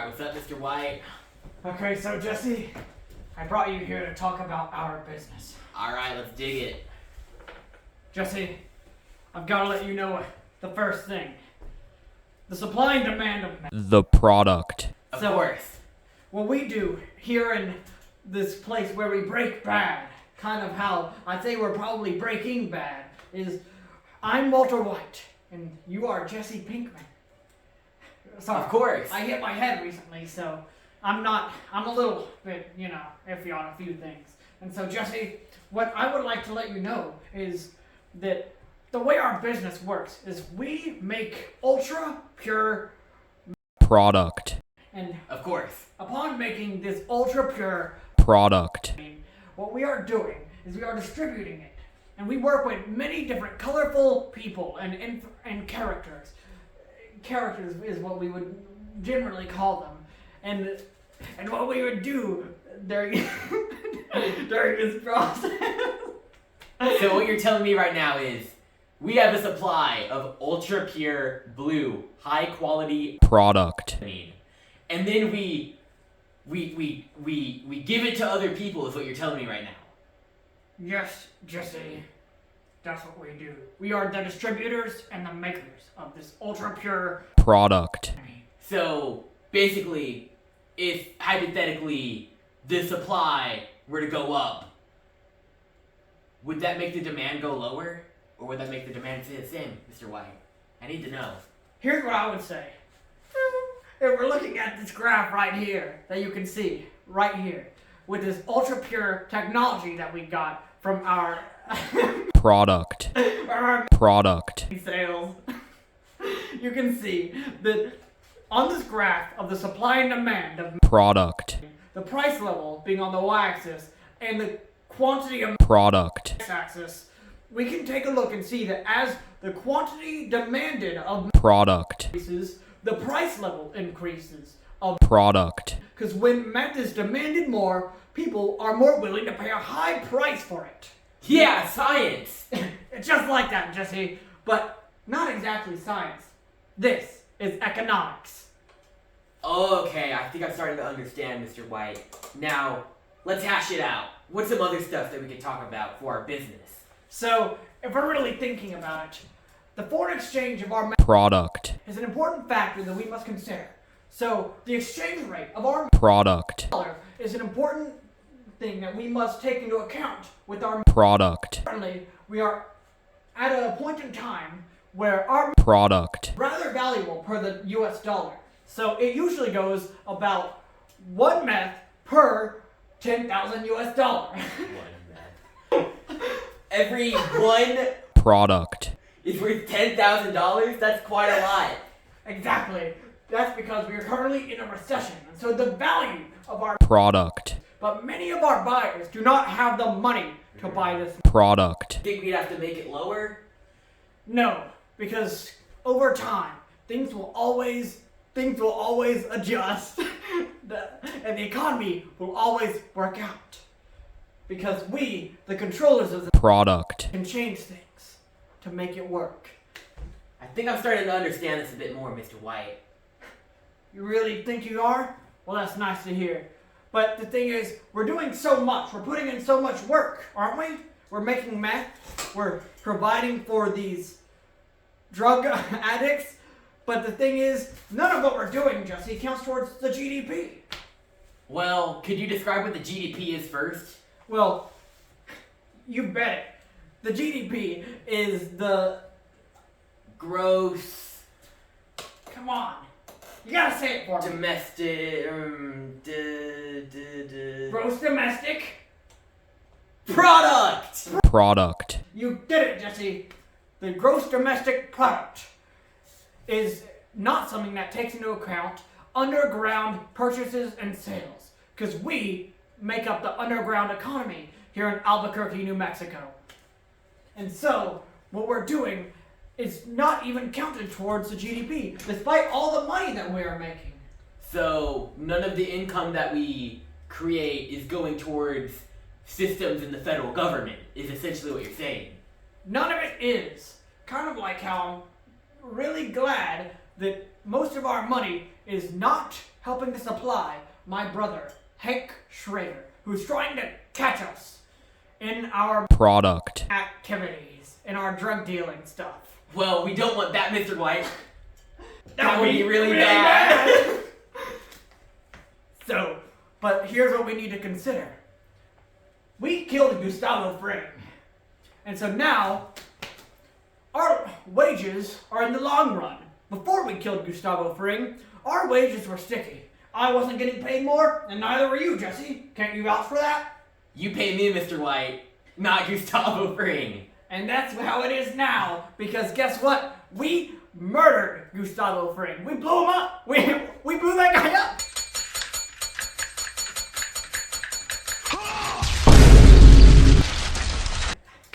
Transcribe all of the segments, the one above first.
Alright, what's up, Mr. White? Okay, so Jesse, I brought you here to talk about our business. Alright, let's dig it. Jesse, I've got to let you know the first thing. The supply and demand of the product. Of course. What we do here in this place where we break bad, kind of how I'd say we're probably breaking bad, is I'm Walter White, and you are Jesse Pinkman. Sorry, Of course. I hit my head recently, so I'm a little bit, iffy on a few things. And so, Jesse, what I would like to let you know is that the way our business works is we make ultra pure Product. and Of course. upon making this ultra pure Product. what we are doing is we are distributing it, and we work with many different colorful people and characters. Characters is what we would generally call them, and what we would do during during this process. So what you're telling me right now is we have a supply of ultra pure blue, high quality Product. and then we give it to other people is what you're telling me right now. Yes, Jesse, that's what we do. We are the distributors and the makers of this ultra pure. Product. So basically, if hypothetically the supply were to go up, would that make the demand go lower? Or would that make the demand stay the same, Mr. White? I need to know. Here's what I would say. If we're looking at this graph right here that you can see right here with this ultra pure technology that we got from our Product. Product. sales, you can see that on this graph of the supply and demand of Product. the price level being on the y-axis and the quantity of Product. x-axis, we can take a look and see that as the quantity demanded of Product. increases, the price level increases of Product. because when meth is demanded more, people are more willing to pay a high price for it. Yeah, science! It's just like that, Jesse, but not exactly science. This is economics. Okay, I think I'm starting to understand, Mr. White. Now, let's hash it out. What's some other stuff that we can talk about for our business? So, if we're really thinking about it, the foreign exchange of our Product. is an important factor that we must consider. So, the exchange rate of our Product. dollar is an important thing that we must take into account with our. Product. Currently, we are at a point in time where our Product. rather valuable per the US dollar. So it usually goes about 1 meth per 10,000 US dollar. Every one Product. is worth $10,000? That's quite a lot. Exactly. That's because we are currently in a recession. And so the value of our. Product. But many of our buyers do not have the money to buy this. Product. Think we'd have to make it lower? No, because over time, things will always adjust. And the economy will always work out. Because we, the controllers of the Product. can change things to make it work. I think I'm starting to understand this a bit more, Mr. White. You really think you are? Well, that's nice to hear. But the thing is, we're doing so much. We're putting in so much work, aren't we? We're making meth. We're providing for these drug addicts. But the thing is, none of what we're doing, Jesse, counts towards the GDP. Well, could you describe what the GDP is first? Well, you bet it. The GDP is the. Gross Come on. You gotta say it for me. domestic Gross domestic. product. Product. You did it, Jesse. The gross domestic product is not something that takes into account underground purchases and sales. Because we make up the underground economy here in Albuquerque, New Mexico. And so, what we're doing is not even counted towards the GDP, despite all the money that we are making. So none of the income that we create is going towards systems in the federal government, is essentially what you're saying. None of it is. Kind of like how I'm really glad that most of our money is not helping to supply my brother, Hank Schrader, who's trying to catch us in our Product. activities, in our drug dealing stuff. Well, we don't want that, Mr. White. That would be really bad. So, but here's what we need to consider. We killed Gustavo Fring. And so now, our wages are in the long run. Before we killed Gustavo Fring, our wages were sticky. I wasn't getting paid more, and neither were you, Jesse. Can't you vouch for that? You pay me, Mr. White, not Gustavo Fring. And that's how it is now, because guess what? We murdered Gustavo Fring. We blew him up. We blew that guy up.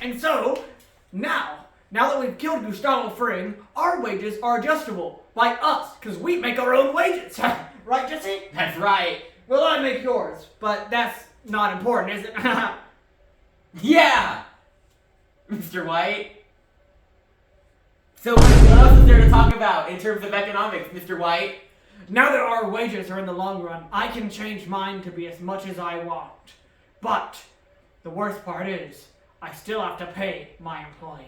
And so, now that we've killed Gustavo Fring, our wages are adjustable by us, because we make our own wages. Right, Jesse? That's right. Well, I make yours, but that's not important, is it? Yeah! Mr. White. So what else is there to talk about in terms of economics, Mr. White? Now that our wages are in the long run, I can change mine to be as much as I want. But the worst part is, I still have to pay my employees.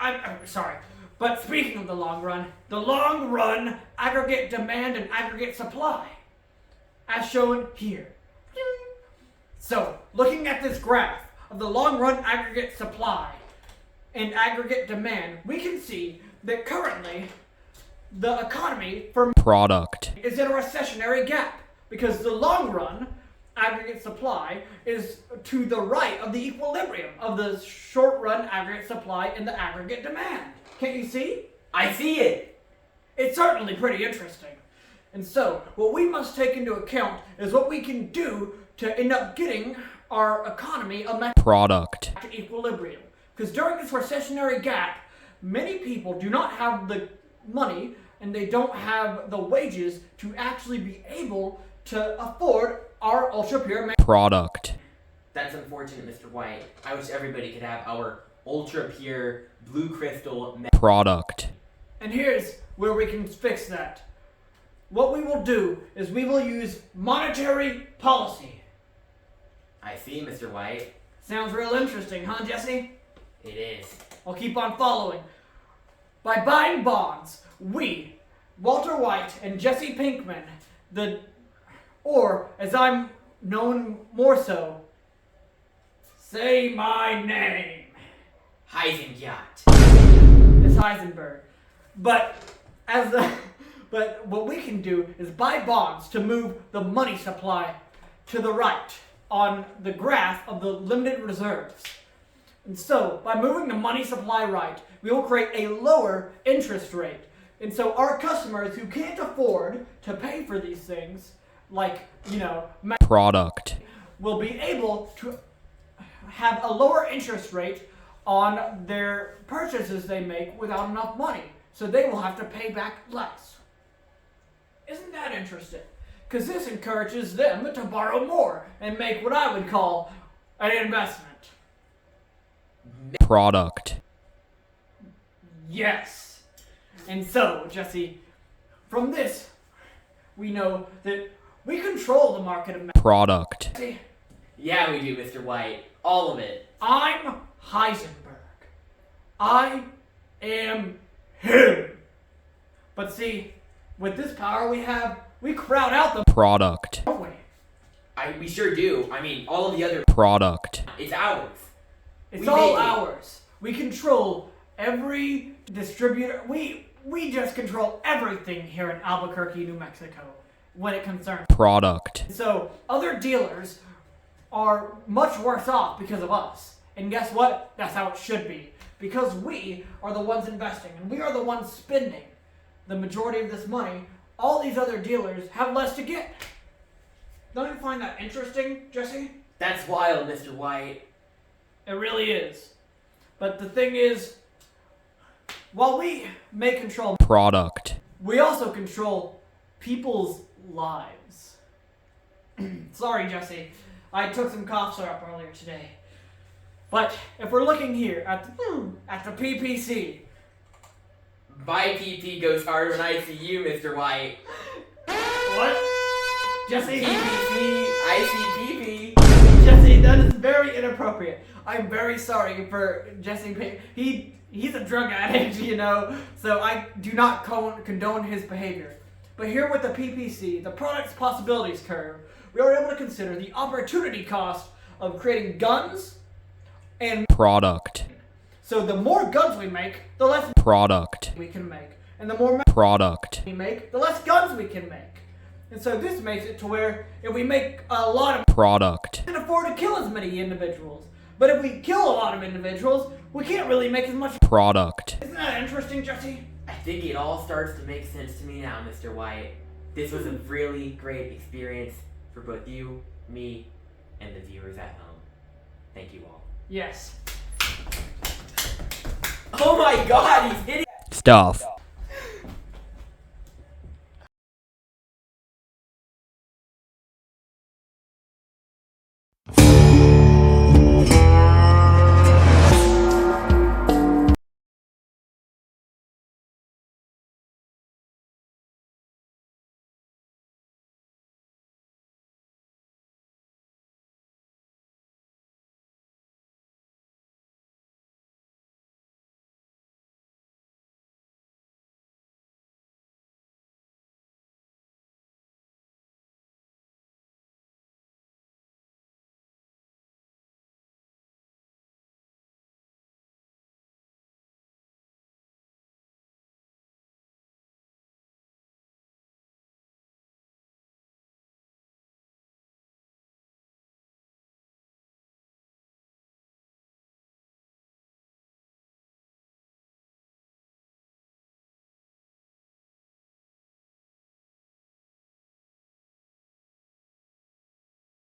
I'm sorry, but speaking of the long run aggregate demand and aggregate supply, as shown here. So, looking at this graph of the long run aggregate supply and aggregate demand, we can see that currently the economy for Product. is in a recessionary gap because the long run aggregate supply is to the right of the equilibrium of the short run aggregate supply and the aggregate demand. Can't you see? I see it. It's certainly pretty interesting. And so, what we must take into account is what we can do to end up getting our economy a Product. to equilibrium. Because during this recessionary gap, many people do not have the money and they don't have the wages to actually be able to afford our ultra pure Product. That's unfortunate, Mr. White. I wish everybody could have our ultra pure blue crystal. Product. And here's where we can fix that. What we will do is we will use monetary policy. I see, Mr. White. Sounds real interesting, huh, Jesse? It is. I'll keep on following. By buying bonds, we, Walter White and Jesse Pinkman, or as I'm known more so, say my name. Heisenyacht. It's Heisenberg. But what we can do is buy bonds to move the money supply to the right on the graph of the limited reserves. And so, by moving the money supply right, we will create a lower interest rate. And so our customers who can't afford to pay for these things, like, Product. will be able to have a lower interest rate on their purchases they make without enough money. So they will have to pay back less. Isn't that interesting? Because this encourages them to borrow more and make what I would call an investment. Product. Yes. And so, Jesse, from this, we know that we control the market of Product. Jesse, Yeah, we do, Mr. White. All of it. I'm Heisenberg. I am him. But see, with this power we have, we crowd out the Product. way. We sure do. I mean, all of the other. Product. It's ours. It's We all make it. ours. We control every distributor. We just control everything here in Albuquerque, New Mexico, when it concerns. Product. So other dealers are much worse off because of us. And guess what? That's how it should be. Because we are the ones investing and we are the ones spending the majority of this money. All these other dealers have less to get. Don't you find that interesting, Jesse? That's wild, Mr. White. It really is. But the thing is, while we may control, Product. we also control people's lives. Sorry, Jesse. I took some cough syrup earlier today. But if we're looking here at the PPC, My PP goes harder when I see you, Mr. White. What? Jesse? PPC, I see PP. Jesse, that is very inappropriate. I'm very sorry for Jesse. He's a drug addict, you know, so I do not condone his behavior. But here with the PPC, the product's possibilities curve, we are able to consider the opportunity cost of creating guns and product, so the more guns we make, the less product, we can make. And the more product, we make, the less guns we can make. And so this makes it to where if we make a lot of product, we can afford to kill as many individuals. But if we kill a lot of individuals, we can't really make as much. product. Isn't that interesting, Jesse? I think it all starts to make sense to me now, Mr. White. This was a really great experience for both you, me, and the viewers at home. Thank you all. Yes. Oh my god, he's hitting Stuff.